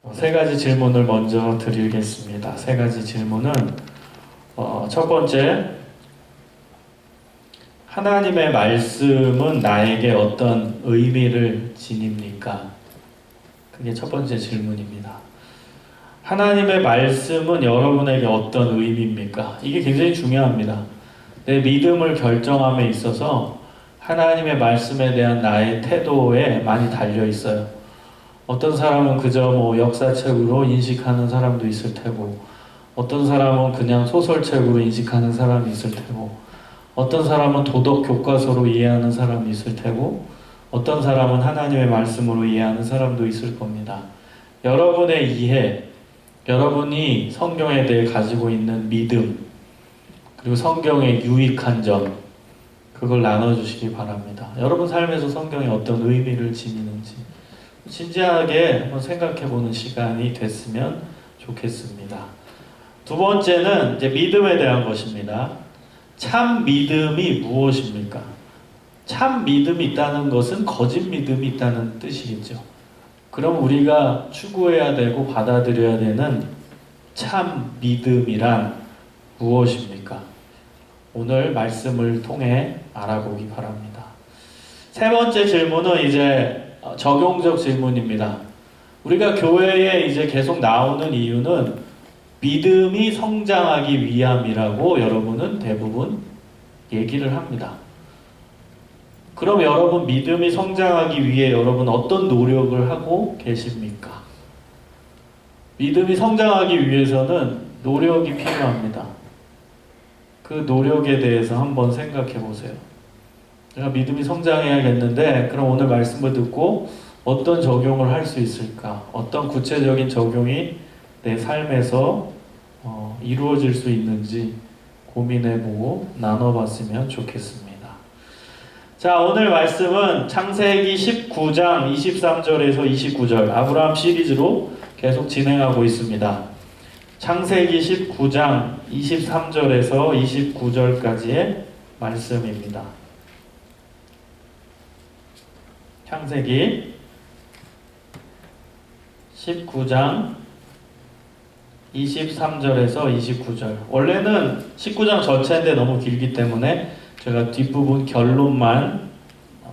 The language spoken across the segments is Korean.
세 가지 질문을 먼저 드리겠습니다. 세 가지 질문은 첫 번째, 하나님의 말씀은 나에게 어떤 의미를 지닙니까? 그게 첫 번째 질문입니다. 하나님의 말씀은 여러분에게 어떤 의미입니까? 이게 굉장히 중요합니다. 내 믿음을 결정함에 있어서 하나님의 말씀에 대한 나의 태도에 많이 달려 있어요. 어떤 사람은 그저 역사책으로 인식하는 사람도 있을 테고, 어떤 사람은 그냥 소설책으로 인식하는 사람이 있을 테고, 어떤 사람은 도덕 교과서로 이해하는 사람이 있을 테고, 어떤 사람은 하나님의 말씀으로 이해하는 사람도 있을 겁니다. 여러분의 이해, 여러분이 성경에 대해 가지고 있는 믿음, 그리고 성경의 유익한 점, 그걸 나눠주시기 바랍니다. 여러분 삶에서 성경이 어떤 의미를 지니는지 진지하게 한번 생각해보는 시간이 됐으면 좋겠습니다. 두 번째는 이제 믿음에 대한 것입니다. 참 믿음이 무엇입니까? 참 믿음이 있다는 것은 거짓 믿음이 있다는 뜻이겠죠. 그럼 우리가 추구해야 되고 받아들여야 되는 참 믿음이란 무엇입니까? 오늘 말씀을 통해 알아보기 바랍니다. 세 번째 질문은 이제 적용적 질문입니다. 우리가 교회에 이제 계속 나오는 이유는 믿음이 성장하기 위함이라고 여러분은 대부분 얘기를 합니다. 그럼 여러분 믿음이 성장하기 위해 여러분 어떤 노력을 하고 계십니까? 믿음이 성장하기 위해서는 노력이 필요합니다. 그 노력에 대해서 한번 생각해 보세요. 내가 믿음이 성장해야겠는데 그럼 오늘 말씀을 듣고 어떤 적용을 할 수 있을까? 어떤 구체적인 적용이 내 삶에서 이루어질 수 있는지 고민해보고 나눠봤으면 좋겠습니다. 자, 오늘 말씀은 창세기 19장 23절에서 29절 아브라함 시리즈로 계속 진행하고 있습니다. 창세기 19장 23절에서 29절까지의 말씀입니다. 창세기 19장 23절에서 29절. 원래는 19장 전체인데 너무 길기 때문에 제가 뒷부분 결론만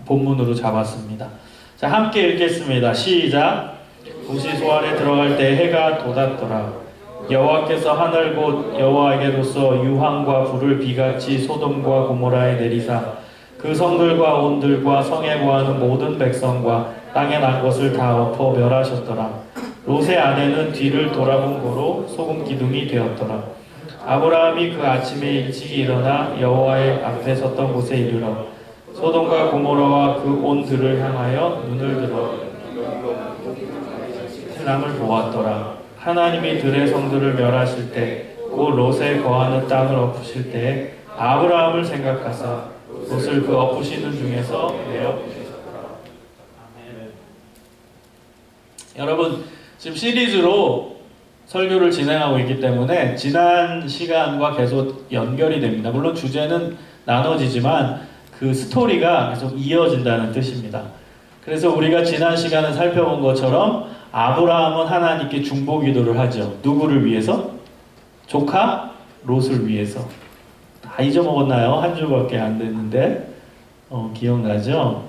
본문으로 잡았습니다. 자, 함께 읽겠습니다. 시작. 굿이 소알에 들어갈 때 해가 돋았더라. 여호와께서 하늘 곧 여호와에게로서 유황과 불을 비같이 소돔과 고모라에 내리사 그 성들과 온들과 성에 거하는 모든 백성과 땅에 난 것을 다 엎어 멸하셨더라. 롯의 아내는 뒤를 돌아본 고로 소금 기둥이 되었더라. 아브라함이 그 아침에 일찍 일어나 여호와의 앞에 섰던 곳에 이르러 소돔과 고모라와 그 온 들을 향하여 눈을 들어 신랑을 보았더라. 하나님이 들의 성들을 멸하실 때 곧 롯에 거하는 땅을 엎으실 때에 아브라함을 생각하사 롯을 그 엎으시는 중에서 내어 보내셨더라. 아멘. 여러분, 지금 시리즈로 설교를 진행하고 있기 때문에 지난 시간과 계속 연결이 됩니다. 물론 주제는 나눠지지만 그 스토리가 계속 이어진다는 뜻입니다. 그래서 우리가 지난 시간에 살펴본 것처럼 아브라함은 하나님께 중보기도를 하죠. 누구를 위해서? 조카 롯을 위해서. 다 잊어먹었나요? 한 주밖에 안 됐는데 기억나죠?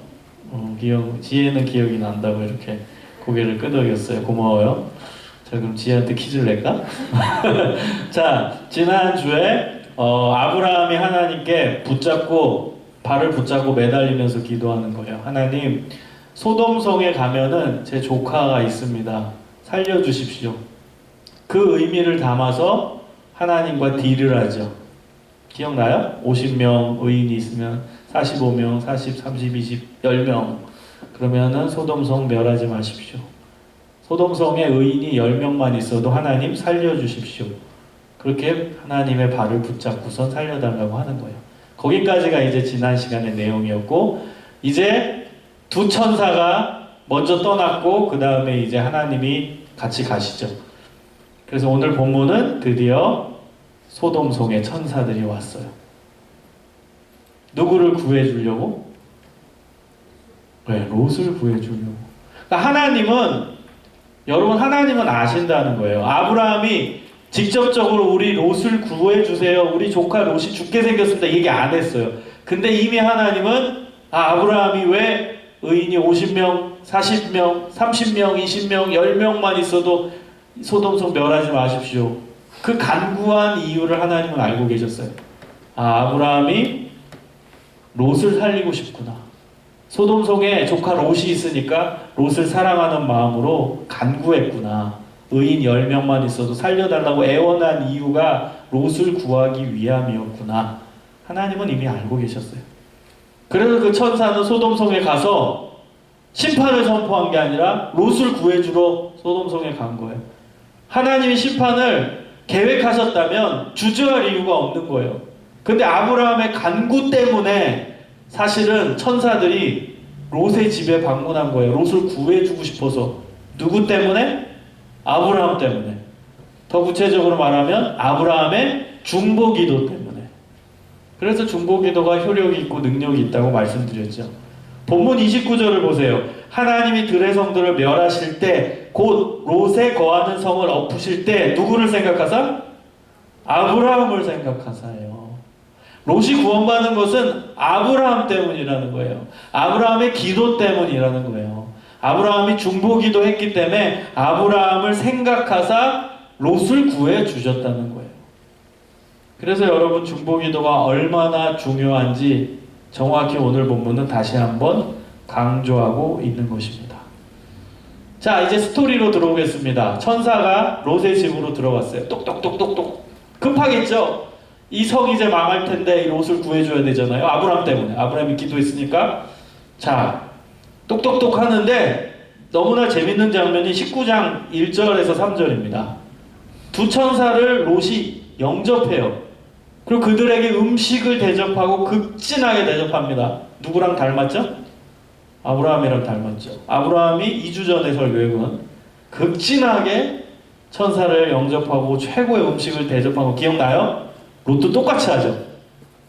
지혜는 기억이 난다고 이렇게 고개를 끄덕였어요. 고마워요. 자, 그럼 지혜한테 퀴즈를 낼까? 자, 지난주에 아브라함이 하나님께 발을 붙잡고 매달리면서 기도하는 거예요. 하나님, 소돔성에 가면은 제 조카가 있습니다. 살려주십시오. 그 의미를 담아서 하나님과 딜을 하죠. 기억나요? 50명 의인이 있으면 45명, 40, 30, 20, 10명. 그러면은 소돔성 멸하지 마십시오. 소돔성에 의인이 10명만 있어도 하나님 살려주십시오. 그렇게 하나님의 발을 붙잡고선 살려달라고 하는 거예요. 거기까지가 이제 지난 시간의 내용이었고, 이제 두 천사가 먼저 떠났고 그 다음에 이제 하나님이 같이 가시죠. 그래서 오늘 본문은 드디어 소돔성의 천사들이 왔어요. 누구를 구해주려고? 네, 롯을 구해주려고. 그러니까 하나님은 여러분, 하나님은 아신다는 거예요. 아브라함이 직접적으로 우리 롯을 구해주세요, 우리 조카 롯이 죽게 생겼습니다, 얘기 안 했어요. 근데 이미 하나님은 아브라함이 왜 의인이 50명, 40명, 30명, 20명, 10명만 있어도 소돔성 멸하지 마십시오, 그 간구한 이유를 하나님은 알고 계셨어요. 아브라함이 롯을 살리고 싶구나, 소돔성에 조카 롯이 있으니까 롯을 사랑하는 마음으로 간구했구나, 의인 10명만 있어도 살려달라고 애원한 이유가 롯을 구하기 위함이었구나, 하나님은 이미 알고 계셨어요. 그래서 그 천사는 소돔성에 가서 심판을 선포한 게 아니라 롯을 구해주러 소돔성에 간 거예요. 하나님이 심판을 계획하셨다면 주저할 이유가 없는 거예요. 근데 아브라함의 간구 때문에 사실은 천사들이 롯의 집에 방문한 거예요. 롯을 구해주고 싶어서. 누구 때문에? 아브라함 때문에. 더 구체적으로 말하면 아브라함의 중보기도 때문에. 그래서 중보기도가 효력이 있고 능력이 있다고 말씀드렸죠. 본문 29절을 보세요. 하나님이 들의 성들을 멸하실 때, 곧 롯에 거하는 성을 엎으실 때 누구를 생각하사? 아브라함을 생각하사요. 롯이 구원받는 것은 아브라함 때문이라는 거예요. 아브라함의 기도 때문이라는 거예요. 아브라함이 중보기도 했기 때문에 아브라함을 생각하사 롯을 구해 주셨다는 거예요. 그래서 여러분, 중보기도가 얼마나 중요한지 정확히 오늘 본문은 다시 한번 강조하고 있는 것입니다. 자, 이제 스토리로 들어오겠습니다. 천사가 롯의 집으로 들어갔어요. 똑똑똑똑똑. 급하겠죠? 이 성이 이제 망할 텐데 이 롯을 구해줘야 되잖아요. 아브라함 때문에. 아브라함이 기도했으니까. 자, 똑똑똑 하는데 너무나 재밌는 장면이 19장 1절에서 3절입니다. 두 천사를 롯이 영접해요. 그리고 그들에게 음식을 대접하고 극진하게 대접합니다. 누구랑 닮았죠? 아브라함이랑 닮았죠. 아브라함이 2주 전에 설교했건 극진하게 천사를 영접하고 최고의 음식을 대접하고, 기억나요? 롯도 똑같이 하죠.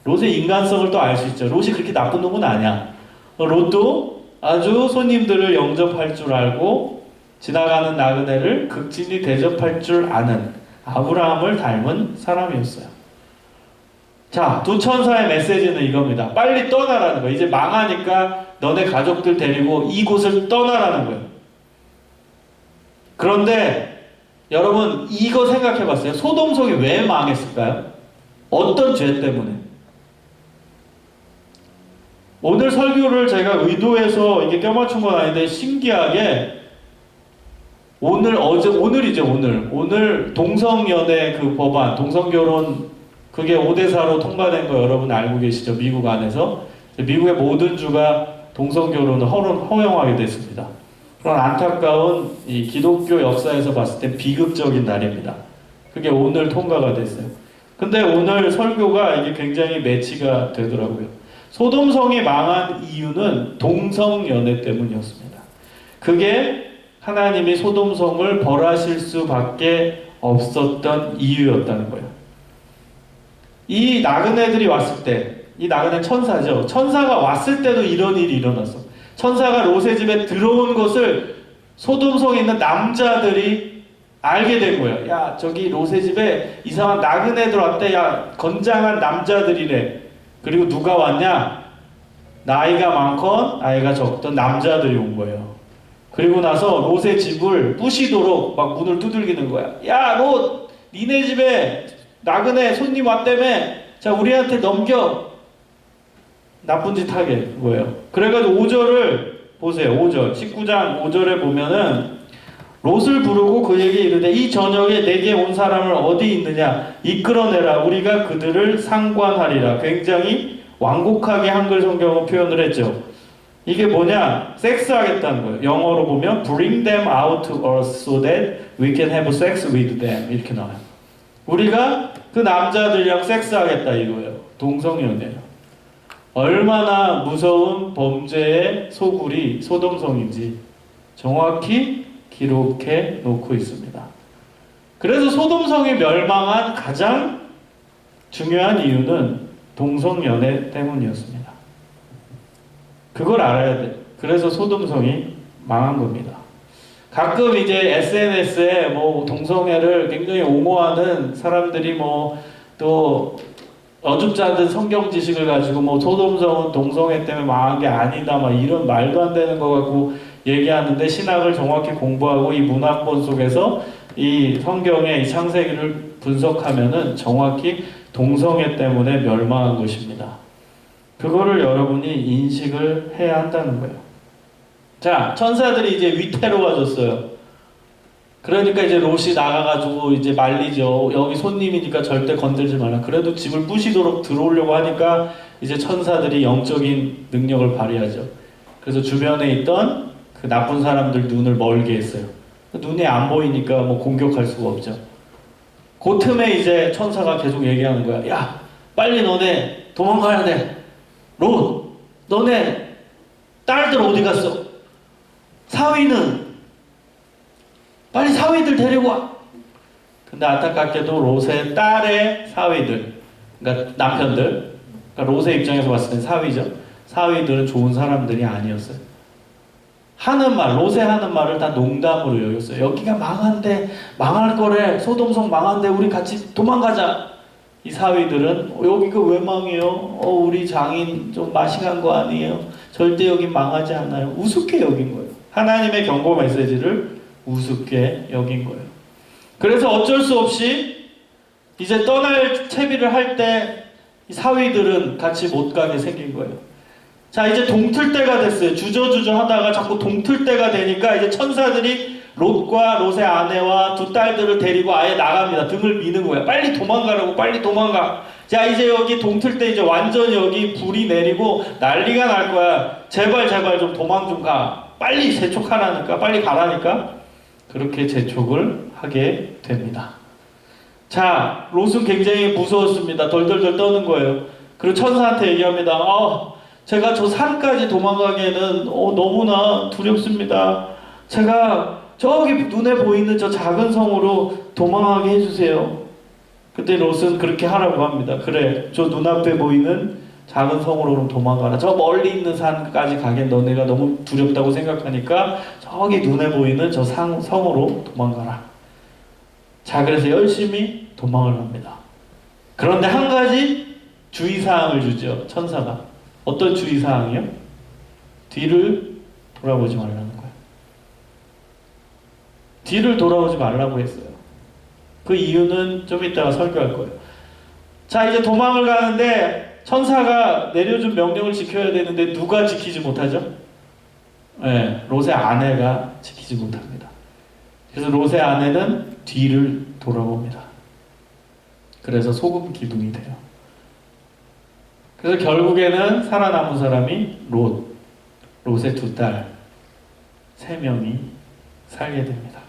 롯의 인간성을 또 알 수 있죠. 롯이 그렇게 나쁜 놈은 아니야. 롯도 아주 손님들을 영접할 줄 알고 지나가는 나그네를 극진히 대접할 줄 아는 아브라함을 닮은 사람이었어요. 자, 두 천사의 메시지는 이겁니다. 빨리 떠나라는 거예요. 이제 망하니까 너네 가족들 데리고 이곳을 떠나라는 거예요. 그런데 여러분, 이거 생각해 봤어요? 소돔성이 왜 망했을까요? 어떤 죄 때문에? 오늘 설교를 제가 의도해서 이게 껴맞춘 건 아닌데 신기하게 오늘 동성연애 그 법안, 동성결혼, 그게 5대4로 통과된 거 여러분 알고 계시죠? 미국 안에서. 미국의 모든 주가 동성결혼을 허용하게 됐습니다. 그런 안타까운 이 기독교 역사에서 봤을 때 비극적인 날입니다. 그게 오늘 통과가 됐어요. 근데 오늘 설교가 이게 굉장히 매치가 되더라고요. 소돔성이 망한 이유는 동성연애 때문이었습니다. 그게 하나님이 소돔성을 벌하실 수밖에 없었던 이유였다는 거예요. 이 나그네들이 왔을 때, 이 나그네 천사죠. 천사가 왔을 때도 이런 일이 일어났어. 천사가 롯의 집에 들어온 것을 소돔성에 있는 남자들이 알게 된 거예요. 야, 저기 롯의 집에 이상한 나그네들 왔대. 야, 건장한 남자들이래. 그리고 누가 왔냐? 나이가 많건 나이가 적던 남자들이 온 거예요. 그리고 나서 롯의 집을 부시도록 막 문을 두들기는 거야. 야, 롯! 니네 집에 나그네 손님 왔다며. 자, 우리한테 넘겨. 나쁜 짓 하게 거예요. 그래가지고 5절을 보세요. 5절 19장 5절에 보면은 롯을 부르고 그에게 이르되 이 저녁에 내게 온 사람을 어디 있느냐 이끌어내라 우리가 그들을 상관하리라. 굉장히 완곡하게 한글 성경은 표현을 했죠. 이게 뭐냐? 섹스하겠다는 거예요. 영어로 보면 bring them out to us so that we can have sex with them 이렇게 나와요. 우리가 그 남자들이랑 섹스하겠다 이거예요. 동성연애예요. 얼마나 무서운 범죄의 소굴이 소돔성인지 정확히 기록해 놓고 있습니다. 그래서 소돔성이 멸망한 가장 중요한 이유는 동성연애 때문이었습니다. 그걸 알아야 돼. 그래서 소돔성이 망한 겁니다. 가끔 이제 SNS에 뭐 동성애를 굉장히 옹호하는 사람들이 뭐 또 어줍지 않은 성경 지식을 가지고 뭐 소돔성은 동성애 때문에 망한 게 아니다 막 이런 말도 안 되는 거 갖고 얘기하는데, 신학을 정확히 공부하고 이 문학본 속에서 이 성경의 이 창세기를 분석하면은 정확히 동성애 때문에 멸망한 것입니다. 그거를 여러분이 인식을 해야 한다는 거예요. 자, 천사들이 이제 위태로워졌어요. 그러니까 이제 롯이 나가가지고 이제 말리죠. 여기 손님이니까 절대 건들지 말라. 그래도 집을 부시도록 들어오려고 하니까 이제 천사들이 영적인 능력을 발휘하죠. 그래서 주변에 있던 그 나쁜 사람들 눈을 멀게 했어요. 눈이 안 보이니까 뭐 공격할 수가 없죠. 그 틈에 이제 천사가 계속 얘기하는 거야. 야, 빨리 너네 도망가야 돼. 롯, 너네 딸들 어디 갔어? 사위는? 빨리 사위들 데리고 와. 근데 안타깝게도 롯의 딸의 사위들, 그러니까 남편들, 그러니까 롯의 입장에서 봤을 때 사위죠. 사위들은 좋은 사람들이 아니었어요. 하는 말, 롯의 하는 말을 다 농담으로 여겼어요. 여기가 망한데, 망할 거래. 소돔성 망한데 우리 같이 도망가자. 이 사위들은 여기가 왜 망해요? 우리 장인 좀 마싱한 거 아니에요? 절대 여기 망하지 않아요. 우습게 여긴 거예요. 하나님의 경고 메시지를 우습게 여긴 거예요. 그래서 어쩔 수 없이 이제 떠날 채비를 할 때 사위들은 같이 못 가게 생긴 거예요. 자, 이제 동틀 때가 됐어요. 주저주저 하다가 자꾸 동틀 때가 되니까 이제 천사들이 롯과 롯의 아내와 두 딸들을 데리고 아예 나갑니다. 등을 미는 거야. 빨리 도망가라고, 빨리 도망가. 자, 이제 여기 동틀 때 이제 완전히 여기 불이 내리고 난리가 날 거야. 제발 좀 도망 좀 가. 빨리 재촉하라니까, 빨리 가라니까. 그렇게 재촉을 하게 됩니다. 자, 롯은 굉장히 무서웠습니다. 덜덜덜 떠는 거예요. 그리고 천사한테 얘기합니다. 제가 저 산까지 도망가기에는 너무나 두렵습니다. 제가 저기 눈에 보이는 저 작은 성으로 도망가게 해주세요. 그때 롯은 그렇게 하라고 합니다. 그래, 저 눈앞에 보이는 작은 성으로 도망가라. 저 멀리 있는 산까지 가기엔 너네가 너무 두렵다고 생각하니까 저기 눈에 보이는 저 성으로 도망가라. 자, 그래서 열심히 도망을 합니다. 그런데 한 가지 주의사항을 주죠, 천사가. 어떤 주의사항이요? 뒤를 돌아보지 말라는 거예요. 뒤를 돌아보지 말라고 했어요. 그 이유는 좀 이따가 설교할 거예요. 자, 이제 도망을 가는데 천사가 내려준 명령을 지켜야 되는데 누가 지키지 못하죠? 네, 롯의 아내가 지키지 못합니다. 그래서 롯의 아내는 뒤를 돌아봅니다. 그래서 소금 기둥이 돼요. 그래서 결국에는 살아남은 사람이 롯의 두 딸, 3명이 살게 됩니다.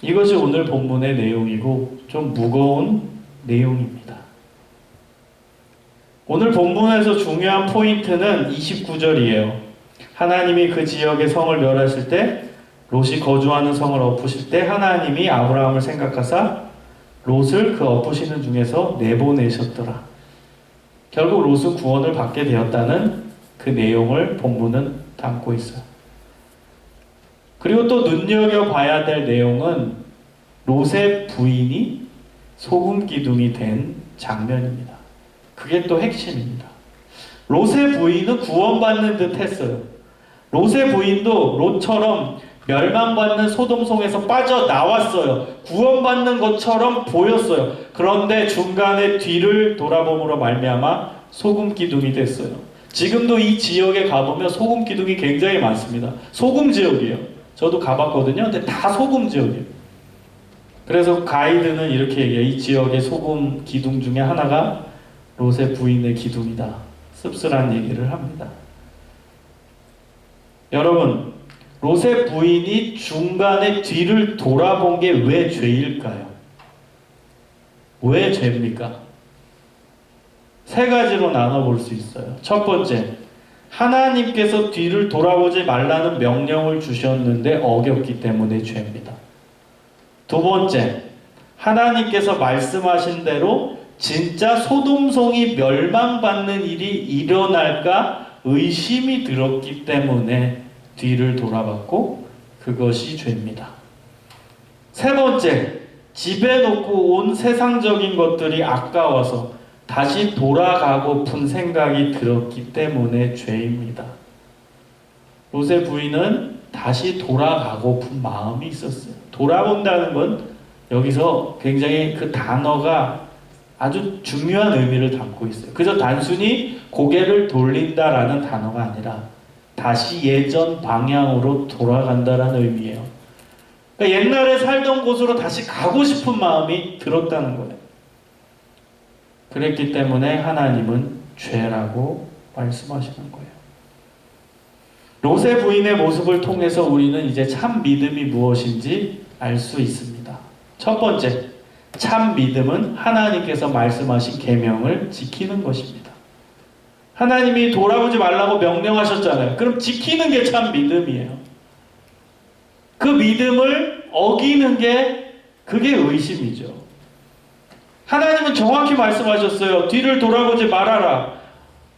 이것이 오늘 본문의 내용이고 좀 무거운 내용입니다. 오늘 본문에서 중요한 포인트는 29절이에요. 하나님이 그 지역의 성을 멸하실 때, 롯이 거주하는 성을 엎으실 때 하나님이 아브라함을 생각하사 롯을 그 엎으시는 중에서 내보내셨더라. 결국 롯은 구원을 받게 되었다는 그 내용을 본문은 담고 있어요. 그리고 또 눈여겨봐야 될 내용은 롯의 부인이 소금 기둥이 된 장면입니다. 그게 또 핵심입니다. 롯의 부인은 구원받는 듯 했어요. 롯의 부인도 롯처럼 멸망받는 소돔성에서 빠져나왔어요. 구원받는 것처럼 보였어요. 그런데 중간에 뒤를 돌아봄으로 말미암아 소금 기둥이 됐어요. 지금도 이 지역에 가보면 소금 기둥이 굉장히 많습니다. 소금 지역이에요. 저도 가봤거든요. 근데 다 소금 지역이에요. 그래서 가이드는 이렇게 얘기해요. 이 지역의 소금 기둥 중에 하나가 롯의 부인의 기둥이다. 씁쓸한 얘기를 합니다. 여러분, 롯의 부인이 중간에 뒤를 돌아본 게 왜 죄일까요? 왜 죄입니까? 3가지로 나눠볼 수 있어요. 첫 번째, 하나님께서 뒤를 돌아보지 말라는 명령을 주셨는데 어겼기 때문에 죄입니다. 두 번째, 하나님께서 말씀하신 대로 진짜 소돔성이 멸망받는 일이 일어날까 의심이 들었기 때문에 뒤를 돌아봤고 그것이 죄입니다. 세 번째, 집에 놓고 온 세상적인 것들이 아까워서 다시 돌아가고픈 생각이 들었기 때문에 죄입니다. 롯의 부인은 다시 돌아가고픈 마음이 있었어요. 돌아온다는 건 여기서 굉장히 그 단어가 아주 중요한 의미를 담고 있어요. 그저 단순히 고개를 돌린다라는 단어가 아니라 다시 예전 방향으로 돌아간다라는 의미예요. 그러니까 옛날에 살던 곳으로 다시 가고 싶은 마음이 들었다는 거예요. 그랬기 때문에 하나님은 죄라고 말씀하시는 거예요. 롯의 부인의 모습을 통해서 우리는 이제 참 믿음이 무엇인지 알 수 있습니다. 첫 번째, 참 믿음은 하나님께서 말씀하신 계명을 지키는 것입니다. 하나님이 돌아오지 말라고 명령하셨잖아요. 그럼 지키는 게 참 믿음이에요. 그 믿음을 어기는 게 그게 의심이죠. 하나님은 정확히 말씀하셨어요. 뒤를 돌아보지 말아라.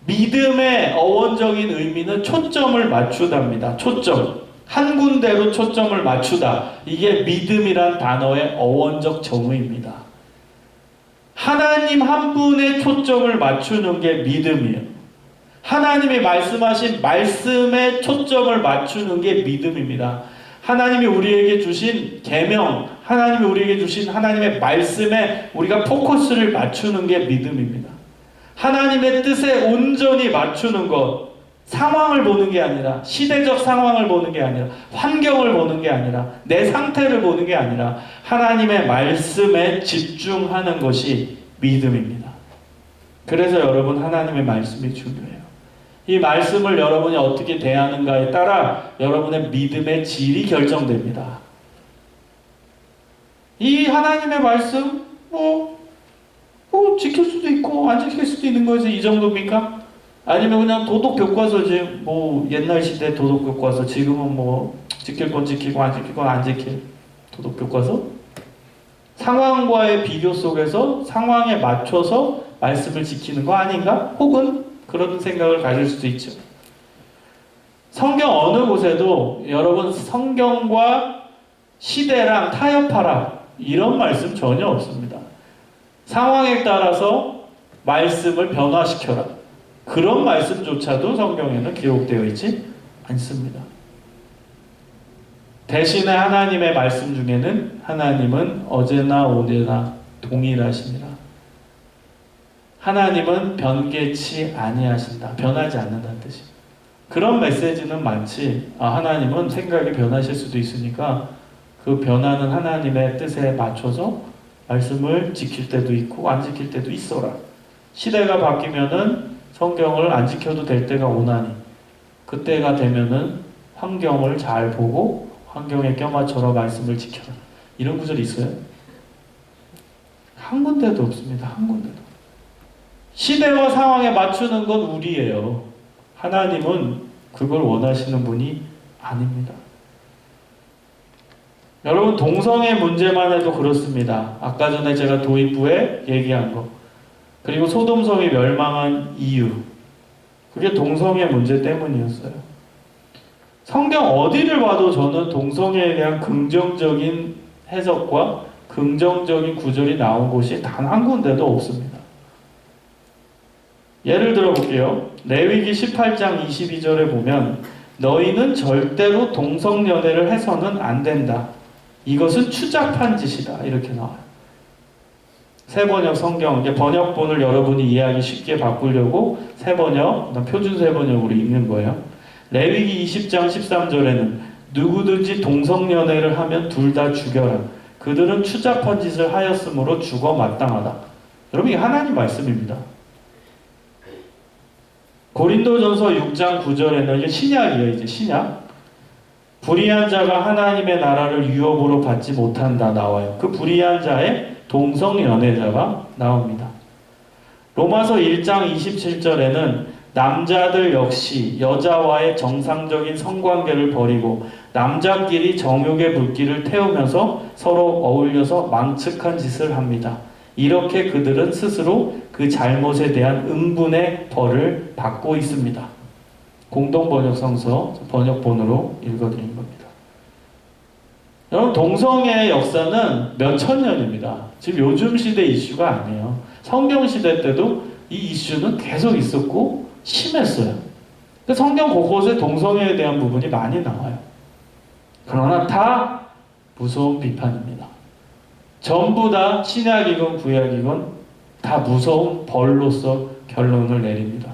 믿음의 어원적인 의미는 초점을 맞추다입니다. 초점. 한 군데로 초점을 맞추다. 이게 믿음이란 단어의 어원적 정의입니다. 하나님 한 분의 초점을 맞추는 게 믿음이에요. 하나님이 말씀하신 말씀에 초점을 맞추는 게 믿음입니다. 하나님이 우리에게 주신 계명, 하나님이 우리에게 주신 하나님의 말씀에 우리가 포커스를 맞추는 게 믿음입니다. 하나님의 뜻에 온전히 맞추는 것, 상황을 보는 게 아니라, 시대적 상황을 보는 게 아니라, 환경을 보는 게 아니라, 내 상태를 보는 게 아니라 하나님의 말씀에 집중하는 것이 믿음입니다. 그래서 여러분, 하나님의 말씀이 중요해요. 이 말씀을 여러분이 어떻게 대하는가에 따라 여러분의 믿음의 질이 결정됩니다. 이 하나님의 말씀 지킬 수도 있고 안 지킬 수도 있는 거지, 이 정도입니까? 아니면 그냥 도덕 교과서지, 옛날 시대 도덕 교과서, 지금은 지킬 건 지키고 안 지킬 건 안 지킬 도덕 교과서? 상황과의 비교 속에서 상황에 맞춰서 말씀을 지키는 거 아닌가? 혹은 그런 생각을 가질 수도 있죠. 성경 어느 곳에도 여러분 성경과 시대랑 타협하라 이런 말씀 전혀 없습니다. 상황에 따라서 말씀을 변화시켜라, 그런 말씀조차도 성경에는 기록되어 있지 않습니다. 대신에 하나님의 말씀 중에는 하나님은 어제나 오늘나 동일하시니라. 하나님은 변개치 아니하신다. 변하지 않는다는 뜻이에요. 그런 메시지는 많지. 하나님은 생각이 변하실 수도 있으니까 그 변하는 하나님의 뜻에 맞춰서 말씀을 지킬 때도 있고 안 지킬 때도 있어라. 시대가 바뀌면은 성경을 안 지켜도 될 때가 오나니 그때가 되면은 환경을 잘 보고 환경에 껴맞춰서 말씀을 지켜라. 이런 구절이 있어요? 한 군데도 없습니다. 한 군데도. 시대와 상황에 맞추는 건 우리예요. 하나님은 그걸 원하시는 분이 아닙니다. 여러분, 동성애 문제만 해도 그렇습니다. 아까 전에 제가 도입부에 얘기한 거, 그리고 소돔성이 멸망한 이유, 그게 동성애 문제 때문이었어요. 성경 어디를 봐도 저는 동성애에 대한 긍정적인 해석과 긍정적인 구절이 나온 곳이 단 한 군데도 없습니다. 예를 들어 볼게요. 레위기 18장 22절에 보면 너희는 절대로 동성연애를 해서는 안 된다. 이것은 추잡한 짓이다. 이렇게 나와요. 새번역 성경, 번역본을 여러분이 이해하기 쉽게 바꾸려고 새번역, 표준 새번역으로 읽는 거예요. 레위기 20장 13절에는 누구든지 동성연애를 하면 둘 다 죽여라. 그들은 추잡한 짓을 하였으므로 죽어 마땅하다. 여러분, 이게 하나님 말씀입니다. 고린도전서 6장 9절에는 이게 신약이에요. 이제 신약. 불의한 자가 하나님의 나라를 유업으로 받지 못한다 나와요. 그 불의한 자의 동성연애자가 나옵니다. 로마서 1장 27절에는 남자들 역시 여자와의 정상적인 성관계를 버리고 남자끼리 정욕의 불길을 태우면서 서로 어울려서 망측한 짓을 합니다. 이렇게 그들은 스스로 그 잘못에 대한 응분의 벌을 받고 있습니다. 공동번역성서 번역본으로 읽어드린 겁니다. 여러분, 동성애의 역사는 몇 천 년입니다. 지금 요즘 시대 이슈가 아니에요. 성경 시대 때도 이 이슈는 계속 있었고 심했어요. 성경 곳곳에 동성애에 대한 부분이 많이 나와요. 그러나 다 무서운 비판입니다. 전부 다 신약이건 구약이건 다 무서운 벌로서 결론을 내립니다.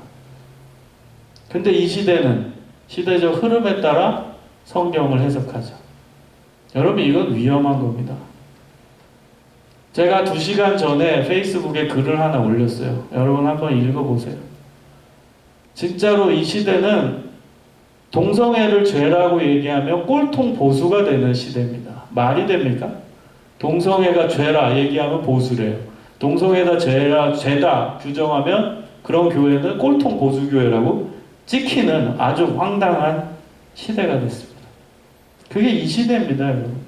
근데 이 시대는 시대적 흐름에 따라 성경을 해석하죠. 여러분, 이건 위험한 겁니다. 제가 2시간 전에 페이스북에 글을 하나 올렸어요. 여러분 한번 읽어보세요. 진짜로 이 시대는 동성애를 죄라고 얘기하면 꼴통 보수가 되는 시대입니다. 말이 됩니까? 동성애가 죄라 얘기하면 보수래요. 동성애가 죄다 규정하면 그런 교회는 꼴통 보수교회라고 찍히는 아주 황당한 시대가 됐습니다. 그게 이 시대입니다, 여러분.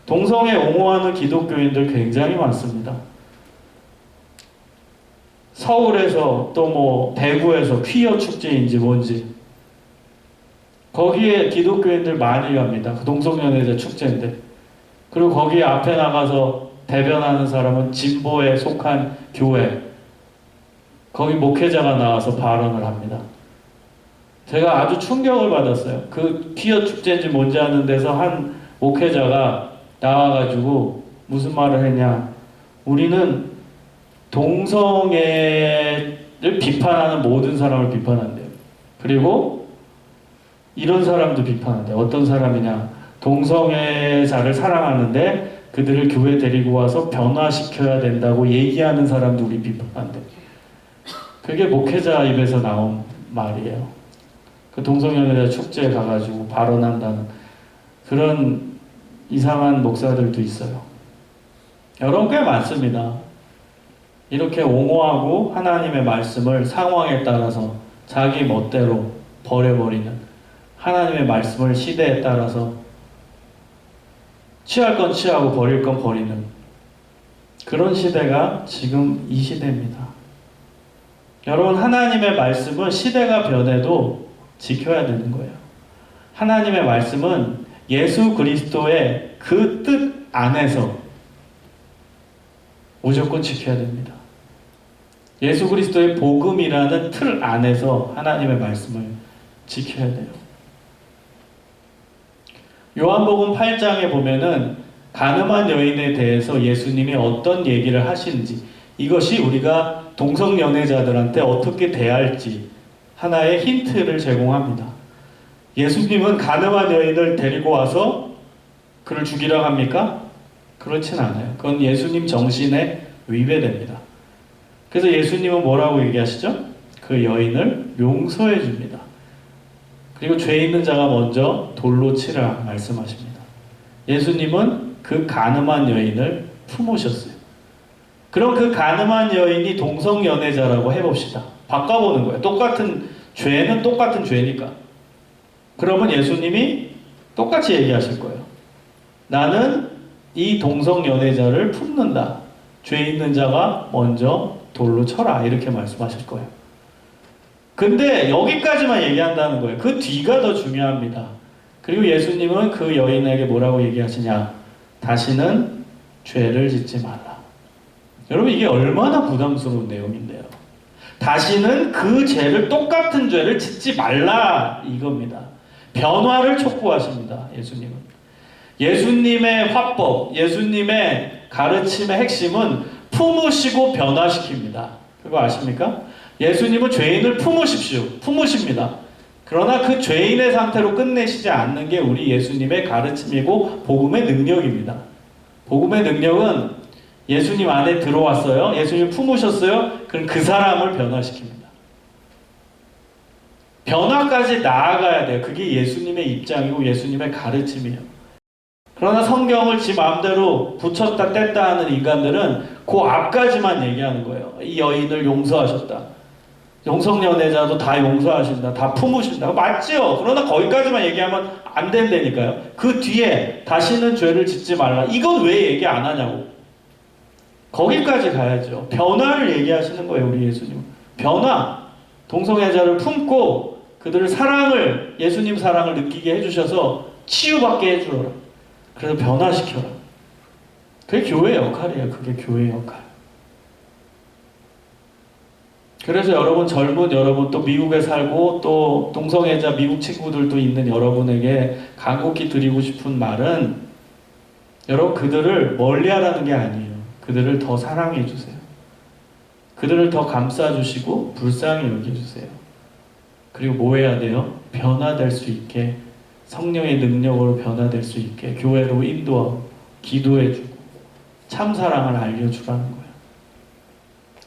동성애 옹호하는 기독교인들 굉장히 많습니다. 서울에서 또 뭐 대구에서 퀴어 축제인지 뭔지 거기에 기독교인들 많이 갑니다. 그 동성연애자 축제인데. 그리고 거기 앞에 나가서 대변하는 사람은 진보에 속한 교회, 거기 목회자가 나와서 발언을 합니다. 제가 아주 충격을 받았어요. 그 퀴어 축제인지 뭔지 아는 데서 한 목회자가 나와가지고 무슨 말을 했냐. 우리는 동성애를 비판하는 모든 사람을 비판한대요. 그리고 이런 사람도 비판한대요. 어떤 사람이냐. 동성애자를 사랑하는데 그들을 교회 데리고 와서 변화시켜야 된다고 얘기하는 사람도 우리 비판한대요. 그게 목회자 입에서 나온 말이에요. 그 동성연애자 축제에 가가지고 발언한다는 그런 이상한 목사들도 있어요. 여러분 꽤 많습니다. 이렇게 옹호하고 하나님의 말씀을 상황에 따라서 자기 멋대로 버려버리는, 하나님의 말씀을 시대에 따라서 취할 건 취하고 버릴 건 버리는 그런 시대가 지금 이 시대입니다. 여러분, 하나님의 말씀은 시대가 변해도 지켜야 되는 거예요. 하나님의 말씀은 예수 그리스도의 그 뜻 안에서 무조건 지켜야 됩니다. 예수 그리스도의 복음이라는 틀 안에서 하나님의 말씀을 지켜야 돼요. 요한복음 8장에 보면은 가늠한 여인에 대해서 예수님이 어떤 얘기를 하시는지, 이것이 우리가 동성연애자들한테 어떻게 대할지 하나의 힌트를 제공합니다. 예수님은 가늠한 여인을 데리고 와서 그를 죽이라고 합니까? 그렇진 않아요. 그건 예수님 정신에 위배됩니다. 그래서 예수님은 뭐라고 얘기하시죠? 그 여인을 용서해 줍니다. 그리고 죄 있는 자가 먼저 돌로 치라 말씀하십니다. 예수님은 그 간음한 여인을 품으셨어요. 그럼 그 간음한 여인이 동성연애자라고 해봅시다. 바꿔보는 거예요. 똑같은 죄는 똑같은 죄니까. 그러면 예수님이 똑같이 얘기하실 거예요. 나는 이 동성연애자를 품는다. 죄 있는 자가 먼저 돌로 쳐라. 이렇게 말씀하실 거예요. 근데 여기까지만 얘기한다는 거예요. 그 뒤가 더 중요합니다. 그리고 예수님은 그 여인에게 뭐라고 얘기하시냐. 다시는 죄를 짓지 말라. 여러분, 이게 얼마나 부담스러운 내용인데요. 다시는 그 죄를, 똑같은 죄를 짓지 말라 이겁니다. 변화를 촉구하십니다. 예수님은. 예수님의 화법, 예수님의 가르침의 핵심은 품으시고 변화시킵니다. 그거 아십니까? 예수님은 죄인을 품으십시오. 품으십니다. 그러나 그 죄인의 상태로 끝내시지 않는 게 우리 예수님의 가르침이고 복음의 능력입니다. 복음의 능력은 예수님 안에 들어왔어요. 예수님 품으셨어요. 그럼 그 사람을 변화시킵니다. 변화까지 나아가야 돼요. 그게 예수님의 입장이고 예수님의 가르침이에요. 그러나 성경을 지 마음대로 붙였다 뗐다 하는 인간들은 그 앞까지만 얘기하는 거예요. 이 여인을 용서하셨다. 동성연애자도 다 용서하신다. 다 품으신다. 맞지요? 그러나 거기까지만 얘기하면 안 된다니까요. 그 뒤에 다시는 죄를 짓지 말라. 이건 왜 얘기 안 하냐고. 거기까지 가야죠. 변화를 얘기하시는 거예요. 우리 예수님은. 변화. 동성애자를 품고 그들을 사랑을, 예수님 사랑을 느끼게 해주셔서 치유받게 해주라. 그래서 변화시켜라. 그게 교회의 역할이에요. 그게 교회의 역할. 그래서 여러분, 젊은 여러분, 또 미국에 살고 또 동성애자 미국 친구들도 있는 여러분에게 간곡히 드리고 싶은 말은, 여러분, 그들을 멀리하라는 게 아니에요. 그들을 더 사랑해 주세요. 그들을 더 감싸주시고 불쌍히 여겨주세요. 그리고 뭐 해야 돼요? 변화될 수 있게, 성령의 능력으로 변화될 수 있게 교회로 인도하고 기도해주고 참사랑을 알려주라는 거예요.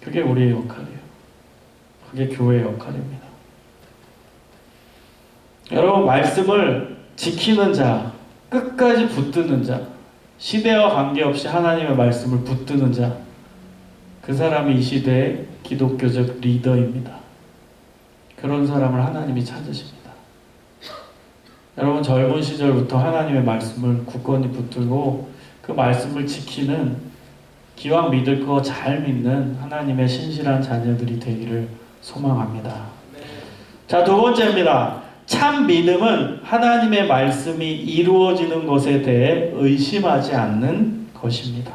그게 우리의 역할이에요. 그게 교회의 역할입니다. 여러분, 말씀을 지키는 자, 끝까지 붙드는 자, 시대와 관계없이 하나님의 말씀을 붙드는 자, 그 사람이 이 시대의 기독교적 리더입니다. 그런 사람을 하나님이 찾으십니다. 여러분, 젊은 시절부터 하나님의 말씀을 굳건히 붙들고 그 말씀을 지키는, 기왕 믿을 거 잘 믿는 하나님의 신실한 자녀들이 되기를 소망합니다. 자, 두 번째입니다. 참 믿음은 하나님의 말씀이 이루어지는 것에 대해 의심하지 않는 것입니다.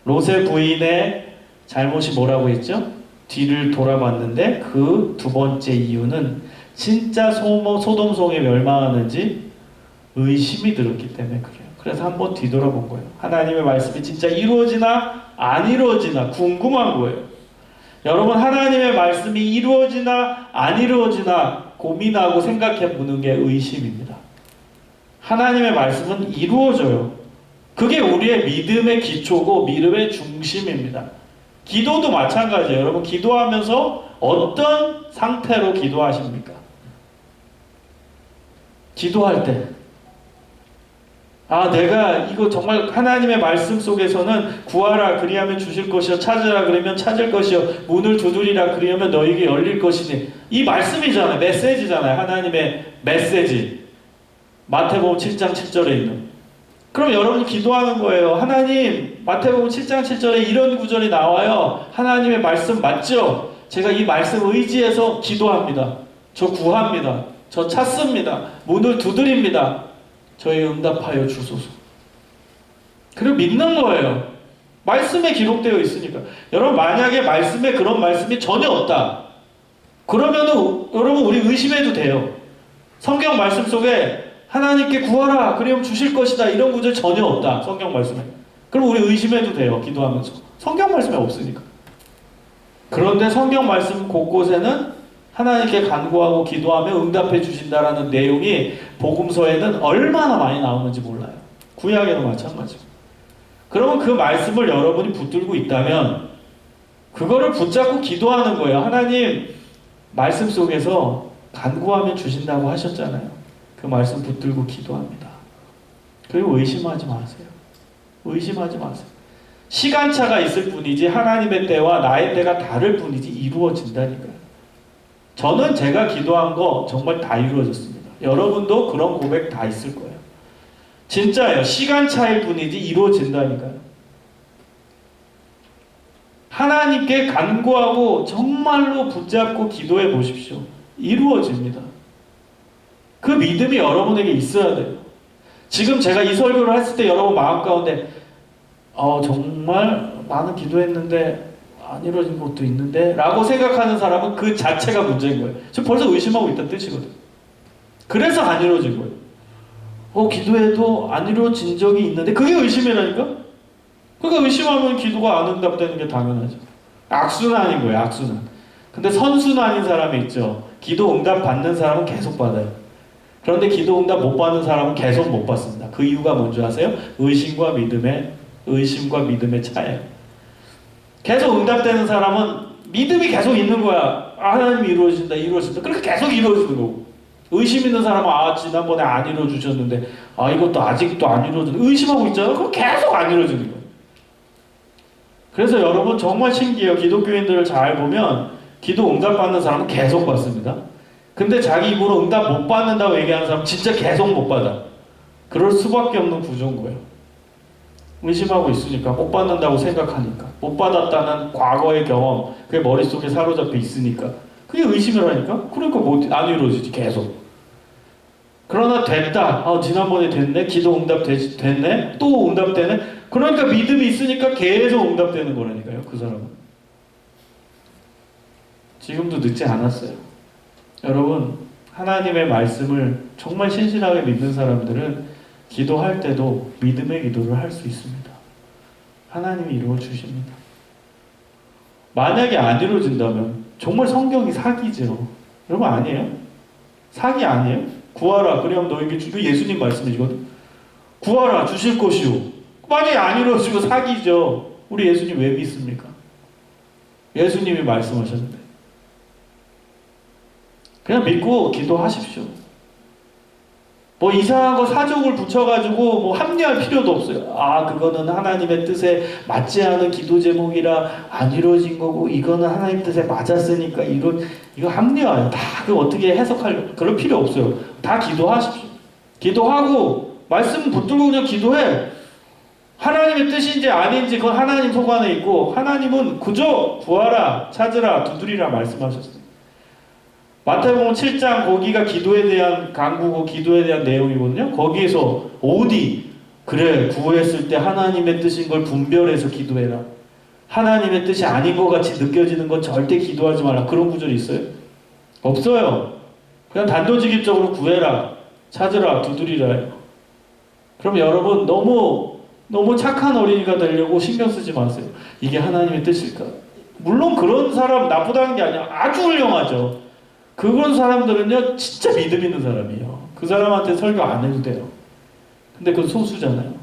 롯의 부인의 잘못이 뭐라고 했죠? 뒤를 돌아봤는데 그 두 번째 이유는 진짜 소돔 성에 멸망하는지 의심이 들었기 때문에 그래요. 그래서 한번 뒤돌아본 거예요. 하나님의 말씀이 진짜 이루어지나 안 이루어지나 궁금한 거예요. 여러분, 하나님의 말씀이 이루어지나 안 이루어지나 고민하고 생각해 보는 게 의심입니다. 하나님의 말씀은 이루어져요. 그게 우리의 믿음의 기초고 믿음의 중심입니다. 기도도 마찬가지예요. 여러분, 기도하면서 어떤 상태로 기도하십니까? 기도할 때, 내가 이거 정말 하나님의 말씀 속에서는 구하라 그리하면 주실 것이요, 찾으라 그러면 찾을 것이요, 문을 두드리라 그리하면 너에게 열릴 것이니, 이 말씀이잖아요. 메시지잖아요. 하나님의 메시지. 마태복음 7장 7절에 있는. 그럼 여러분이 기도하는 거예요. 하나님, 마태복음 7장 7절에 이런 구절이 나와요. 하나님의 말씀 맞죠? 제가 이 말씀 의지해서 기도합니다. 저 구합니다. 저 찾습니다. 문을 두드립니다. 저희 응답하여 주소서. 그리고 믿는 거예요. 말씀에 기록되어 있으니까. 여러분, 만약에 말씀에 그런 말씀이 전혀 없다, 그러면은 여러분, 우리 의심해도 돼요. 성경 말씀 속에 하나님께 구하라 그러면 주실 것이다 이런 구절 전혀 없다, 성경 말씀에. 그럼 우리 의심해도 돼요. 기도하면서. 성경 말씀에 없으니까. 그런데 성경 말씀 곳곳에는 하나님께 간구하고 기도하며 응답해 주신다라는 내용이 복음서에는 얼마나 많이 나오는지 몰라요. 구약에도 마찬가지고. 그러면 그 말씀을 여러분이 붙들고 있다면 그거를 붙잡고 기도하는 거예요. 하나님, 말씀 속에서 간구하면 주신다고 하셨잖아요. 그 말씀 붙들고 기도합니다. 그리고 의심하지 마세요. 의심하지 마세요. 시간차가 있을 뿐이지 하나님의 때와 나의 때가 다를 뿐이지 이루어진다니까요. 저는 제가 기도한 거 정말 다 이루어졌습니다. 여러분도 그런 고백 다 있을 거예요. 진짜예요. 시간차일 뿐이지 이루어진다니까요. 하나님께 간구하고 정말로 붙잡고 기도해 보십시오. 이루어집니다. 그 믿음이 여러분에게 있어야 돼요. 지금 제가 이 설교를 했을 때 여러분 마음 가운데 정말 많은 기도했는데 안 이루어진 것도 있는데 라고 생각하는 사람은 그 자체가 문제인 거예요. 지금 벌써 의심하고 있다는 뜻이거든요. 그래서 안 이루어진 거예요. 기도해도 안 이루어진 적이 있는데 그게 의심이라니까? 그러니까 의심하면 기도가 안 응답되는 게 당연하죠. 악순환인 거예요. 악순환. 근데 선순환인 사람이 있죠. 기도 응답 받는 사람은 계속 받아요. 그런데 기도 응답 못 받는 사람은 계속 못 받습니다. 그 이유가 뭔지 아세요? 의심과 믿음의 차이예요. 계속 응답되는 사람은 믿음이 계속 있는 거야. 하나님이 이루어진다. 그렇게 계속 이루어지는 거고. 의심 있는 사람은 지난번에 안 이루어주셨는데 이것도 아직도 안 이루어지는, 의심하고 있잖아. 그럼 계속 안 이루어지는 거예요. 그래서 여러분 정말 신기해요. 기독교인들을 잘 보면 기도 응답 받는 사람은 계속 받습니다. 근데 자기 입으로 응답 못 받는다고 얘기하는 사람은 진짜 계속 못 받아. 그럴 수밖에 없는 구조인 거예요. 의심하고 있으니까, 못 받는다고 생각하니까, 못 받았다는 과거의 경험, 그게 머릿속에 사로잡혀 있으니까 그게 의심이라니까? 그러니까 안 이루어지지 계속. 그러나 됐다. 지난번에 됐네. 기도 됐네. 또 응답되네. 그러니까 믿음이 있으니까 계속 응답되는 거라니까요. 그 사람은. 지금도 늦지 않았어요. 여러분, 하나님의 말씀을 정말 신실하게 믿는 사람들은 기도할 때도 믿음의 기도를 할 수 있습니다. 하나님이 이루어 주십니다. 만약에 안 이루어진다면 정말 성경이 사기죠. 여러분 아니에요? 사기 아니에요? 구하라 그러면 너에게 주고 예수님 말씀이거든. 구하라 주실 것이요. 만약에 안 이루어지고 사기죠. 우리 예수님 왜 믿습니까? 예수님이 말씀하셨는데. 그냥 믿고 기도하십시오. 뭐 이상한 거 사족을 붙여가지고 뭐 합리할 필요도 없어요. 그거는 하나님의 뜻에 맞지 않은 기도 제목이라 안 이루어진 거고, 이거는 하나님 뜻에 맞았으니까 이거 합리화요. 다 그 어떻게 해석할 그럴 필요 없어요. 다 기도하십시오. 기도하고 말씀 붙들고 그냥 기도해. 하나님의 뜻인지 아닌지 그건 하나님 소관에 있고, 하나님은 그저 구하라, 찾으라, 두드리라 말씀하셨어요. 마태복음 7장 거기가 기도에 대한 강구고 기도에 대한 내용이거든요. 거기에서 그래 구했을 때 하나님의 뜻인 걸 분별해서 기도해라. 하나님의 뜻이 아닌 것 같이 느껴지는 건 절대 기도하지 마라. 그런 구절이 있어요? 없어요. 그냥 단도직입적으로 구해라, 찾으라, 두드리라. 그럼 여러분 너무 착한 어린이가 되려고 신경 쓰지 마세요. 이게 하나님의 뜻일까? 물론 그런 사람 나쁘다는 게 아니라 아주 훌륭하죠. 그런 사람들은요 진짜 믿음 있는 사람이에요. 그 사람한테 설교 안 해도 돼요. 근데 그건 소수잖아요.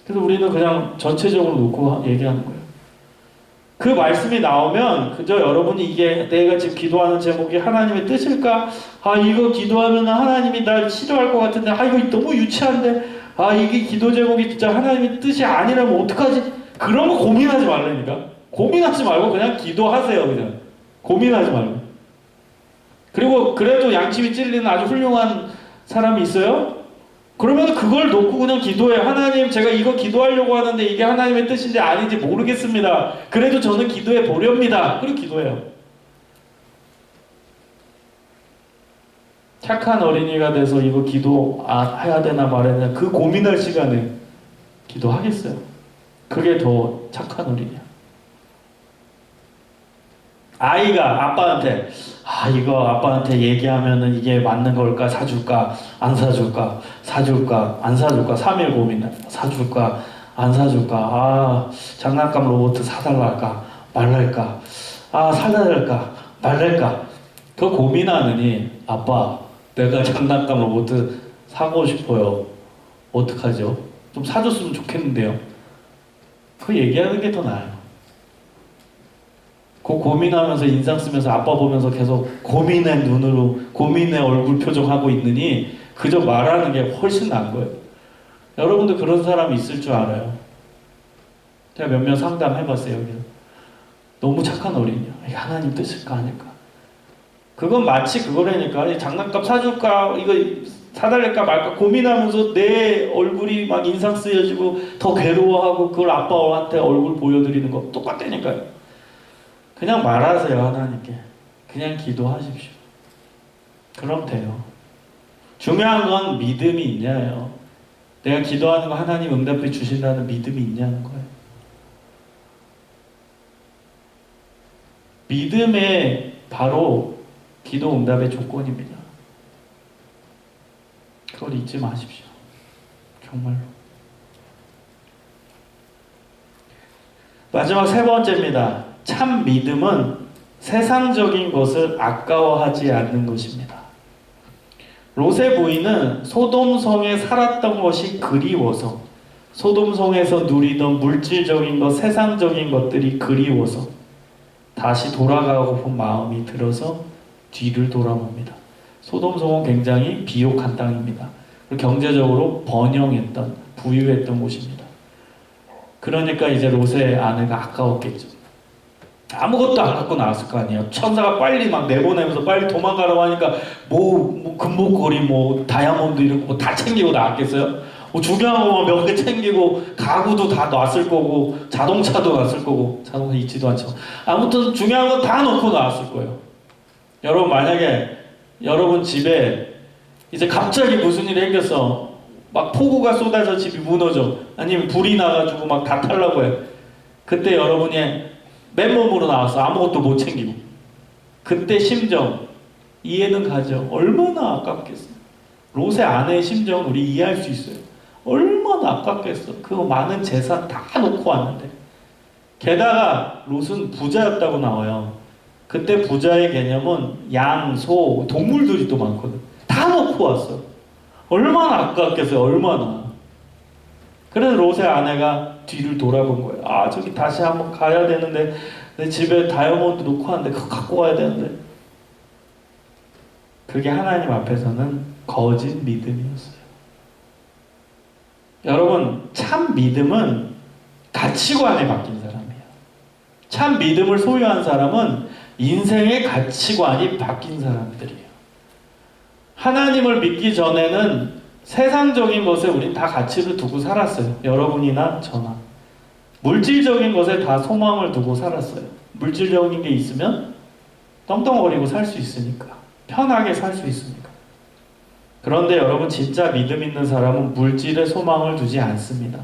그래서 우리는 그냥 전체적으로 놓고 얘기하는 거예요. 그 말씀이 나오면 그저 여러분이 이게 내가 지금 기도하는 제목이 하나님의 뜻일까? 이거 기도하면 하나님이 날 싫어할 것 같은데, 이거 너무 유치한데, 이게 기도 제목이 진짜 하나님의 뜻이 아니라면 어떡하지? 그런 거 고민하지 말라니까. 고민하지 말고 그냥 기도하세요. 그냥 고민하지 말고. 그리고 그래도 양심이 찔리는 아주 훌륭한 사람이 있어요? 그러면 그걸 놓고 그냥 기도해요. 하나님, 제가 이거 기도하려고 하는데 이게 하나님의 뜻인지 아닌지 모르겠습니다. 그래도 저는 기도해 보렵니다. 그리고 기도해요. 착한 어린이가 돼서 이거 기도해야 되나 말아야 되나 그 고민할 시간에 기도하겠어요. 그게 더 착한 어린이야. 아이가 아빠한테 이거 아빠한테 얘기하면은 이게 맞는 걸까? 사줄까? 안 사줄까? 사줄까? 안 사줄까? 3일 고민해. 사줄까? 안 사줄까? 장난감 로봇 사달랄까? 말랄까? 사달랄까? 말랄까? 그 고민하느니 아빠 내가 장난감 로봇 사고 싶어요. 어떡하죠? 좀 사줬으면 좋겠는데요. 그 얘기하는 게 더 나아요. 그 고민하면서 인상 쓰면서 아빠 보면서 계속 고민의 눈으로 고민의 얼굴 표정하고 있느니 그저 말하는 게 훨씬 나은 거예요. 여러분도 그런 사람이 있을 줄 알아요. 제가 몇 명 상담해봤어요. 여기서. 너무 착한 어린이야. 이게 하나님 뜻일까 아닐까? 그건 마치 그거라니까. 장난감 사줄까? 이거 사달랄까 말까 고민하면서 내 얼굴이 막 인상 쓰여지고 더 괴로워하고 그걸 아빠한테 얼굴 보여드리는 거 똑같다니까요. 그냥 말하세요. 하나님께. 그냥 기도하십시오. 그럼 돼요. 중요한 건 믿음이 있냐예요. 내가 기도하는 거 하나님 응답해 주신다는 믿음이 있냐는 거예요. 믿음에 바로 기도 응답의 조건입니다. 그걸 잊지 마십시오. 정말로. 마지막 세 번째입니다. 참 믿음은 세상적인 것을 아까워하지 않는 것입니다. 롯의 부인은 소돔성에 살았던 것이 그리워서, 소돔성에서 누리던 물질적인 것, 세상적인 것들이 그리워서 다시 돌아가고픈 마음이 들어서 뒤를 돌아봅니다. 소돔성은 굉장히 비옥한 땅입니다. 경제적으로 번영했던, 부유했던 곳입니다. 그러니까 이제 롯의 아내가 아까웠겠죠. 아무것도 안 갖고 나왔을 거 아니에요. 천사가 빨리 막 내보내면서 빨리 도망가라고 하니까 뭐 금목걸이 뭐 다이아몬드 이런 거 다 챙기고 나왔겠어요? 중요한 거 몇 개 챙기고 가구도 다 놨을 거고 자동차도 놨을 거고 자동차 있지도 않죠. 아무튼 중요한 거 다 놓고 나왔을 거예요. 여러분 만약에 여러분 집에 이제 갑자기 무슨 일이 생겼어. 막 폭우가 쏟아져 집이 무너져. 아니면 불이 나가지고 막 다 탈라고 해. 그때 여러분이 맨몸으로 나와서 아무것도 못 챙기고. 그때 심정 이해는 가죠. 얼마나 아깝겠어. 롯의 아내의 심정 우리 이해할 수 있어요. 얼마나 아깝겠어. 그 많은 재산 다 놓고 왔는데. 게다가 롯은 부자였다고 나와요. 그때 부자의 개념은 양, 소, 동물들이 또 많거든. 다 놓고 왔어. 얼마나 아깝겠어요. 얼마나. 그래서 롯의 아내가 뒤를 돌아본 거예요. 아, 저기 다시 한번 가야 되는데 내 집에 다이아몬드 놓고 왔는데 그거 갖고 와야 되는데. 그게 하나님 앞에서는 거짓 믿음이었어요. 여러분, 참 믿음은 가치관이 바뀐 사람이에요. 참 믿음을 소유한 사람은 인생의 가치관이 바뀐 사람들이에요. 하나님을 믿기 전에는 세상적인 것에 우린 다 가치를 두고 살았어요. 여러분이나 저나. 물질적인 것에 다 소망을 두고 살았어요. 물질적인 게 있으면 떵떵거리고 살 수 있으니까. 편하게 살 수 있으니까. 그런데 여러분, 진짜 믿음 있는 사람은 물질에 소망을 두지 않습니다.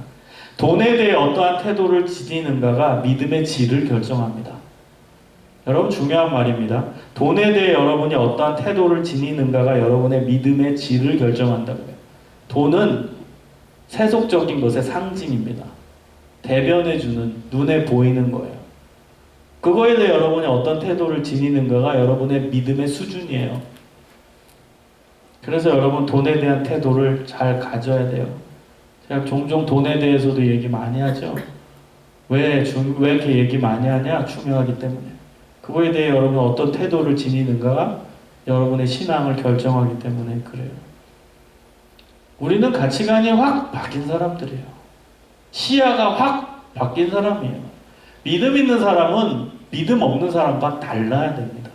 돈에 대해 어떠한 태도를 지니는가가 믿음의 질을 결정합니다. 여러분, 중요한 말입니다. 돈에 대해 여러분이 어떠한 태도를 지니는가가 여러분의 믿음의 질을 결정한다고요. 돈은 세속적인 것의 상징입니다. 대변해주는, 눈에 보이는 거예요. 그거에 대해 여러분이 어떤 태도를 지니는가가 여러분의 믿음의 수준이에요. 그래서 여러분, 돈에 대한 태도를 잘 가져야 돼요. 제가 종종 돈에 대해서도 얘기 많이 하죠. 왜 이렇게 얘기 많이 하냐? 중요하기 때문에. 그거에 대해 여러분 어떤 태도를 지니는가가 여러분의 신앙을 결정하기 때문에 그래요. 우리는 가치관이 확 바뀐 사람들이에요. 시야가 확 바뀐 사람이에요. 믿음 있는 사람은 믿음 없는 사람과 달라야 됩니다.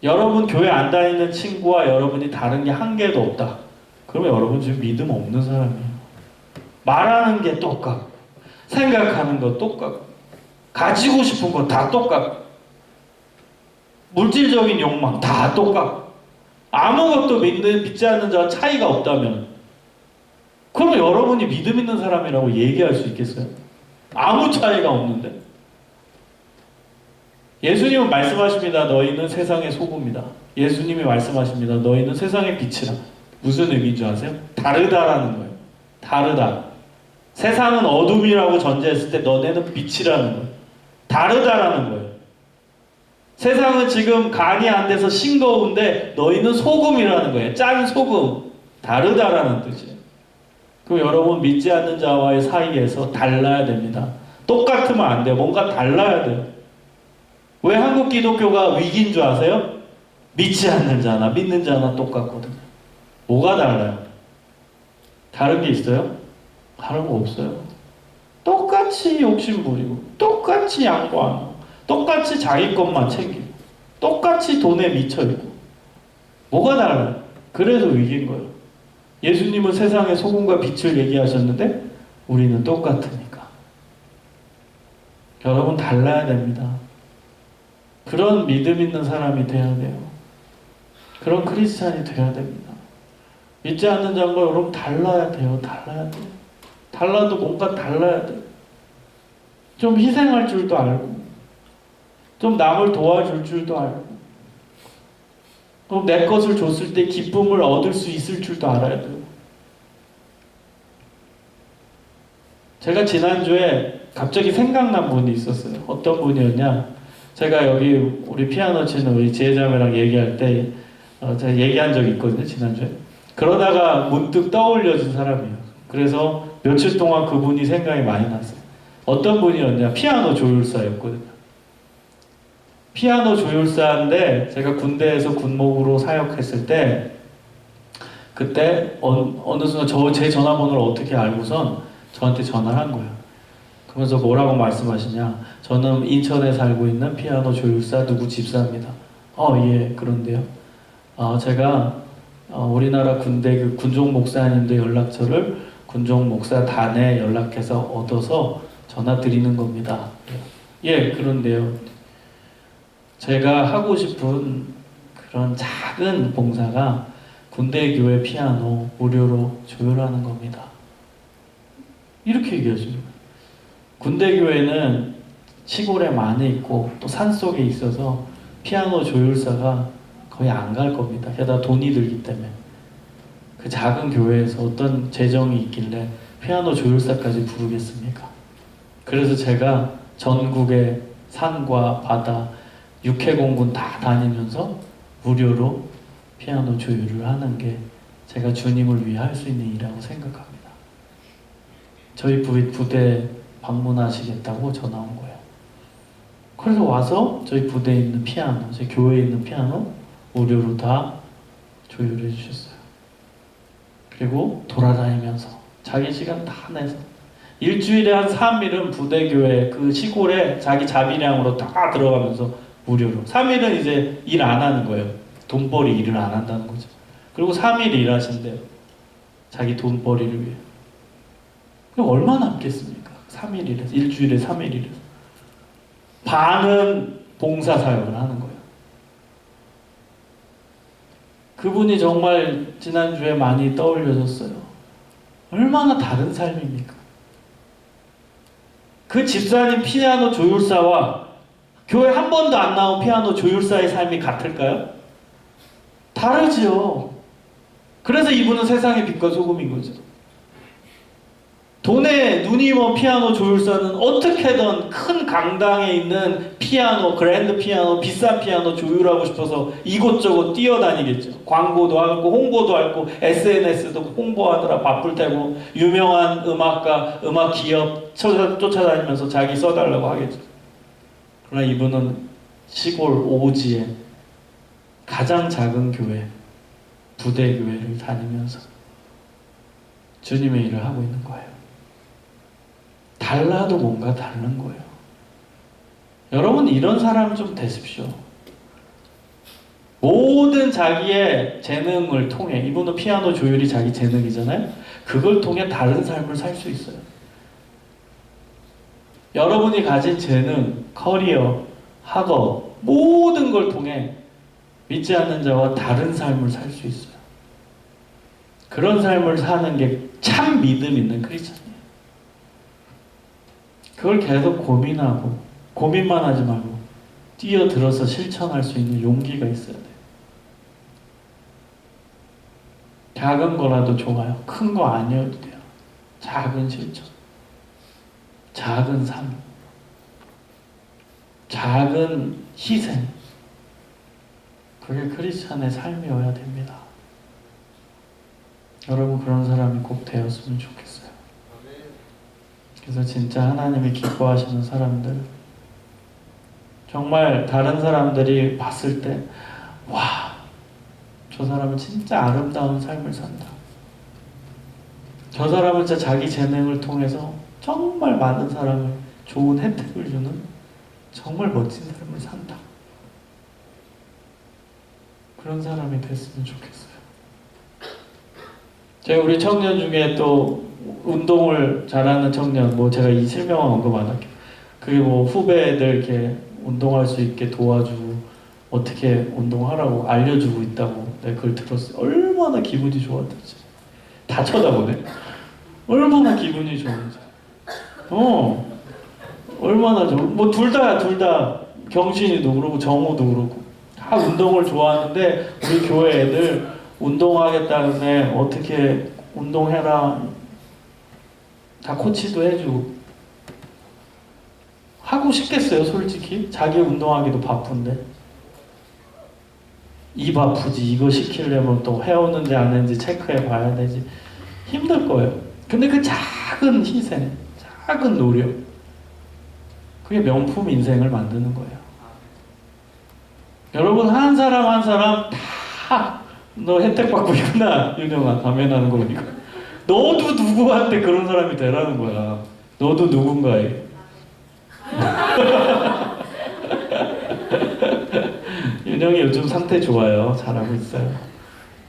여러분 교회 안 다니는 친구와 여러분이 다른 게 한 개도 없다. 그러면 여러분 지금 믿음 없는 사람이에요. 말하는 게 똑같고 생각하는 거 똑같고 가지고 싶은 거 다 똑같고 물질적인 욕망 다 똑같고 아무것도 믿지 않는 자와 차이가 없다면 그럼 여러분이 믿음 있는 사람이라고 얘기할 수 있겠어요? 아무 차이가 없는데. 예수님은 말씀하십니다. 너희는 세상의 소금이다. 예수님이 말씀하십니다. 너희는 세상의 빛이라. 무슨 의미인 줄 아세요? 다르다라는 거예요. 다르다. 세상은 어둠이라고 전제했을 때 너네는 빛이라는 거예요. 다르다라는 거예요. 세상은 지금 간이 안 돼서 싱거운데 너희는 소금이라는 거예요. 짠 소금. 다르다라는 뜻이에요. 그럼 여러분 믿지 않는 자와의 사이에서 달라야 됩니다. 똑같으면 안 돼요. 뭔가 달라야 돼요. 왜 한국 기독교가 위기인 줄 아세요? 믿지 않는 자나 믿는 자나 똑같거든요. 뭐가 달라요? 다른 게 있어요? 다른 거 없어요. 똑같이 욕심 부리고 똑같이 양보하고 똑같이 자기 것만 챙기고 똑같이 돈에 미쳐있고 뭐가 달라요? 그래서 위기인 거예요. 예수님은 세상의 소금과 빛을 얘기하셨는데 우리는 똑같으니까. 여러분 달라야 됩니다. 그런 믿음 있는 사람이 돼야 돼요. 그런 크리스찬이 돼야 됩니다. 믿지 않는 자가 여러분 달라야 돼요. 달라야 돼요. 달라도 뭔가 달라야 돼요. 좀 희생할 줄도 알고 좀 남을 도와줄 줄도 알고 또 내 것을 줬을 때 기쁨을 얻을 수 있을 줄도 알아야 돼요. 제가 지난주에 갑자기 생각난 분이 있었어요. 어떤 분이었냐? 제가 여기 우리 피아노 치는 우리 지혜자매랑 얘기할 때 제가 얘기한 적이 있거든요. 지난주에. 그러다가 문득 떠올려진 사람이에요. 그래서 며칠 동안 그분이 생각이 많이 났어요. 어떤 분이었냐? 피아노 조율사였거든요. 피아노 조율사인데 제가 군대에서 군목으로 사역했을 때 그때 어느 순간 제 전화번호를 어떻게 알고선 저한테 전화를 한 거예요. 그러면서 뭐라고 말씀하시냐? 저는 인천에 살고 있는 피아노 조율사 누구 집사입니다. 예, 그런데요. 제가 우리나라 군대 그 군종 목사님들 연락처를 군종 목사단에 연락해서 얻어서 전화 드리는 겁니다. 예, 그런데요. 제가 하고 싶은 그런 작은 봉사가 군대교회 피아노 무료로 조율하는 겁니다. 이렇게 얘기하십니다. 군대교회는 시골에 많이 있고 또 산속에 있어서 피아노 조율사가 거의 안 갈 겁니다. 게다가 돈이 들기 때문에. 그 작은 교회에서 어떤 재정이 있길래 피아노 조율사까지 부르겠습니까? 그래서 제가 전국의 산과 바다, 육해공군 다 다니면서 무료로 피아노 조율을 하는 게 제가 주님을 위해 할 수 있는 일이라고 생각합니다. 저희 부대 방문하시겠다고 전화 온 거예요. 그래서 와서 저희 부대에 있는 피아노, 저희 교회에 있는 피아노 무료로 다 조율해 주셨어요. 그리고 돌아다니면서 자기 시간 다 내서 일주일에 한 3일은 부대교회 그 시골에 자기 자비량으로 다 들어가면서 무료로 3일은 이제 일 안 하는 거예요. 돈벌이 일을 안 한다는 거죠. 그리고 3일 일하신대요. 자기 돈벌이를 위해. 그럼 얼마 남겠습니까? 3일 일해서 일주일에 3일 일해서 반은 봉사사역을 하는 거예요. 그분이 정말 지난주에 많이 떠올려졌어요. 얼마나 다른 삶입니까? 그 집사님 피아노 조율사와 교회 한 번도 안 나온 피아노 조율사의 삶이 같을까요? 다르죠. 그래서 이분은 세상의 빛과 소금인 거죠. 돈에 눈이 먼 피아노 조율사는 어떻게든 큰 강당에 있는 피아노, 그랜드 피아노, 비싼 피아노 조율하고 싶어서 이곳저곳 뛰어다니겠죠. 광고도 하고 홍보도 하고 SNS도 홍보하느라 바쁠 테고 유명한 음악가, 음악 기업 쫓아다니면서 자기 써달라고 하겠죠. 그러나 이분은 시골 오지에 가장 작은 교회, 부대교회를 다니면서 주님의 일을 하고 있는 거예요. 달라도 뭔가 다른 거예요. 여러분 이런 사람 좀 되십시오. 모든 자기의 재능을 통해, 이분은 피아노 조율이 자기 재능이잖아요. 그걸 통해 다른 삶을 살 수 있어요. 여러분이 가진 재능, 커리어, 학업 모든 걸 통해 믿지 않는 자와 다른 삶을 살 수 있어요. 그런 삶을 사는 게 참 믿음 있는 크리스천이에요. 그걸 계속 고민하고 고민만 하지 말고 뛰어들어서 실천할 수 있는 용기가 있어야 돼요. 작은 거라도 좋아요. 큰 거 아니어도 돼요. 작은 실천, 작은 삶, 작은 희생. 그게 크리스천의 삶이어야 됩니다. 여러분 그런 사람이 꼭 되었으면 좋겠어요. 그래서 진짜 하나님이 기뻐하시는 사람들, 정말 다른 사람들이 봤을 때 와, 저 사람은 진짜 아름다운 삶을 산다. 저 사람은 진짜 자기 재능을 통해서 정말 많은 사람을 좋은 혜택을 주는 정말 멋진 삶을 산다. 그런 사람이 됐으면 좋겠어요. 제가 우리 청년 중에 또 운동을 잘하는 청년, 뭐 제가 이 실명은 언급 안 할게요. 그게 뭐 후배들 이렇게 운동할 수 있게 도와주고 어떻게 운동하라고 알려주고 있다고 내가 그걸 들었어요. 얼마나 기분이 좋았던지. 다 쳐다보네. 얼마나 기분이 좋은지. 얼마나 좋은. 뭐 둘 다 경신이도 그러고 정우도 그러고 다 운동을 좋아하는데 우리 교회 애들 운동하겠다는데 어떻게 운동해라. 다 코치도 해주고. 하고 싶겠어요, 솔직히? 자기 운동하기도 바쁜데. 입 아프지, 이거 시키려면 또 해오는지 안 했는지 체크해 봐야 되지. 힘들 거예요. 근데 그 작은 희생, 작은 노력, 그게 명품 인생을 만드는 거예요. 여러분, 한 사람 한 사람 다 너 혜택 받고 있구나, 윤영아, 가면하는 거 보니까. 너도 누구한테 그런 사람이 되라는 거야. 너도 누군가에. 윤영이 요즘 상태 좋아요. 잘하고 있어요.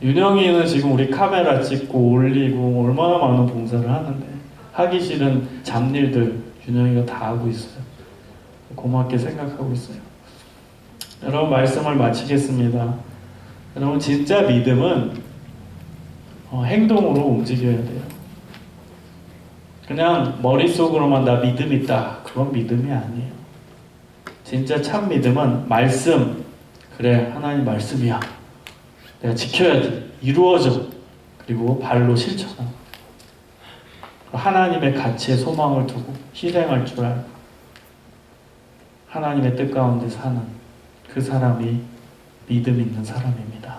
윤영이는 지금 우리 카메라 찍고 올리고 얼마나 많은 봉사를 하는데 하기 싫은 잡일들 윤영이가 다 하고 있어요. 고맙게 생각하고 있어요. 여러분 말씀을 마치겠습니다. 여러분 진짜 믿음은 행동으로 움직여야 돼요. 그냥 머릿속으로만 나 믿음 있다, 그건 믿음이 아니에요. 진짜 참 믿음은 말씀, 그래 하나님 말씀이야, 내가 지켜야지, 이루어져, 그리고 발로 실천하고 하나님의 가치에 소망을 두고 희생할 줄 알고 하나님의 뜻 가운데 사는 그 사람이 믿음 있는 사람입니다.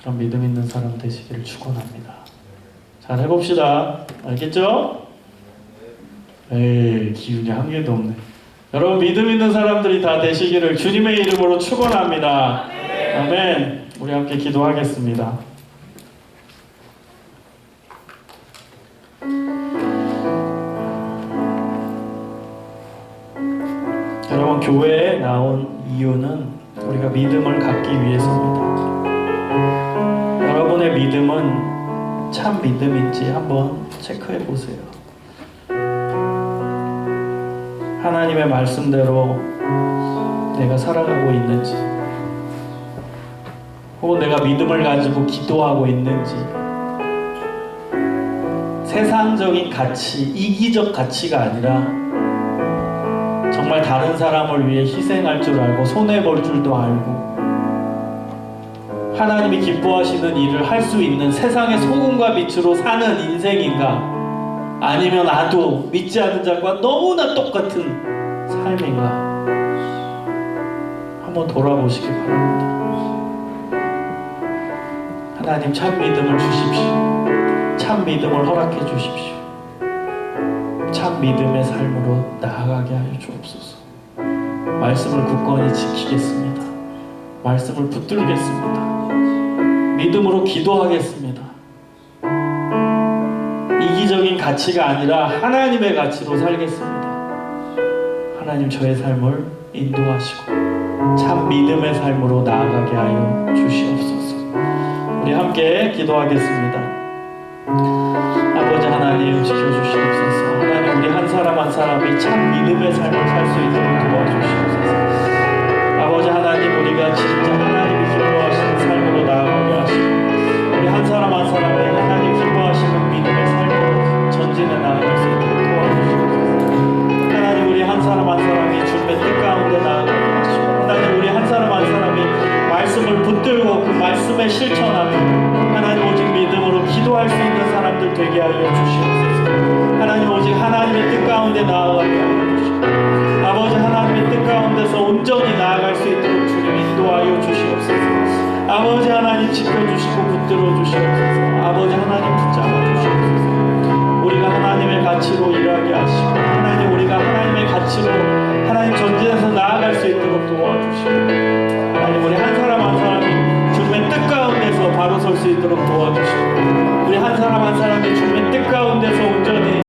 그런 믿음 있는 사람 되시기를 축원합니다. 잘 해봅시다. 알겠죠? 에이, 기운이 한 개도 없네. 여러분 믿음 있는 사람들이 다 되시기를 주님의 이름으로 축원합니다. 아멘. 우리 함께 기도하겠습니다. 여러분 교회에 나온 이유는 우리가 믿음을 갖기 위해서입니다. 여러분의 믿음은 참 믿음인지 한번 체크해 보세요. 하나님의 말씀대로 내가 살아가고 있는지, 혹은 내가 믿음을 가지고 기도하고 있는지, 세상적인 가치, 이기적 가치가 아니라 정말 다른 사람을 위해 희생할 줄 알고 손해볼 줄도 알고 하나님이 기뻐하시는 일을 할 수 있는 세상의 소금과 빛으로 사는 인생인가, 아니면 나도 믿지 않는 자과 너무나 똑같은 삶인가 한번 돌아보시기 바랍니다. 하나님 참 믿음을 주십시오. 참 믿음을 허락해 주십시오. 참 믿음의 삶으로 나아가게 하여 주옵소서. 말씀을 굳건히 지키겠습니다. 말씀을 붙들겠습니다. 믿음으로 기도하겠습니다. 이기적인 가치가 아니라 하나님의 가치로 살겠습니다. 하나님 저의 삶을 인도하시고 참 믿음의 삶으로 나아가게 하여 주시옵소서. 우리 함께 기도하겠습니다. 아버지 하나님 지켜주시옵소서. 하나님 우리 한 사람 한 사람이 참 믿음의 삶을 살 수 있도록 도와주시옵소서. 아버지 하나님 우리가 진짜 하나님이 기뻐하시는 삶으로 나아가게 하시고 우리 한 사람 한 사람이 하나님 기뻐하시는 믿음의 삶으로 전진해 나아갈 수 있도록 도와주시옵소서. 하나님 우리 한 사람 한 사람이 주님의 뜻 가운데 나아가게 하시고 하나님 우리 한 사람 한 사람이 말씀을 붙들고 그 말씀에 실천하며 하나님 오직 믿음으로 기도할 수 있는 사람들 되게 하여 주시옵소서. 하나님 오직 하나님의 뜻 가운데 나아가게 하여 주시옵소서. 아버지 하나님의 뜻 가운데서 온전히 나아갈 수 있도록 주님 인도하여 주시옵소서. 아버지 하나님 지켜주시고 붙들어 주시옵소서. 아버지 하나님 붙잡아 주시옵소서. 우리가 하나님의 가치로 일하게 하시고 하나님 우리가 하나님의 가치로 하나님 전진해서 나아갈 수 있도록 도와주시고 하나님 우리 한 사람 한 사람이 주님의 뜻 가운데서 바로 설 수 있도록 도와주시고